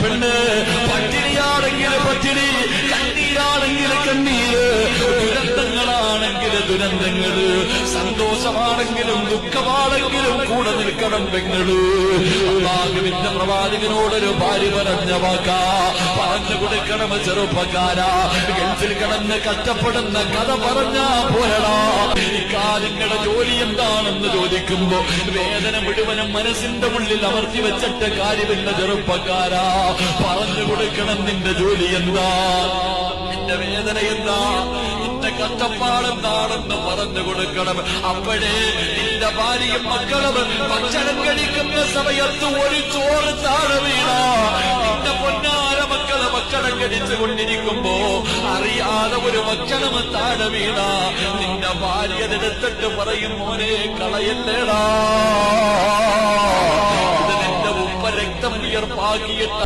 പെണ്ണ് പട്ടിണിയാണെങ്കിൽ പട്ടിണി, കണ്ണീരാണെങ്കിൽ കണ്ണീര്, ദുരന്തങ്ങളാണെങ്കിൽ ദുരന്തങ്ങള്, സന്തോഷമാണെങ്കിലും ദുഃഖമാണെങ്കിലും കൂടെ നിൽക്കണം പെങ്ങള്. അല്ലാഹുവിന്റെ പ്രവാചകനോടൊരു ഭാര്യ പറഞ്ഞ വാക്കാ, പറഞ്ഞു കൊടുക്കണം ചെറുപ്പക്കാരാ. ഗൾഫിൽ കിടന്ന് കഷ്ടപ്പെടുന്ന കഥ പറഞ്ഞാ പോരടാ. നിങ്ങളുടെ ജോലി എന്താണെന്ന് ചോദിക്കുമ്പോ വേദന മുഴുവനും മനസ്സിന്റെ ഉള്ളിൽ അമർത്തി വെച്ചിട്ട് കാര്യമില്ല ചെറുപ്പക്കാരാ. പറഞ്ഞു കൊടുക്കണം നിന്റെ ജോലി എന്താ, നിന്റെ വേദന എന്താ, നിന്റെ കഷ്ടപ്പാടെന്താണെന്ന് പറഞ്ഞു കൊടുക്കണം. അപ്പോഴേ നിന്റെ ഭാര്യയും മക്കളും ഭക്ഷണം കഴിക്കുന്ന സമയത്ത് ഒരു ചോറ് താഴെ വീണ നിന്റെ പൊന്നാര മക്കള് ഭക്ഷണം കഴിച്ചുകൊണ്ടിരിക്കുമ്പോ അറിയാതെ ഒരു ഭക്ഷണം താഴെ വീണ നിന്റെ ഭാര്യ എടുത്തിട്ട് പറയും, മോനെ കളയല്ലേടാ, ഇത് നിന്റെ ഉപ്പ രക്തം വിയർപ്പാക്കിയിട്ട്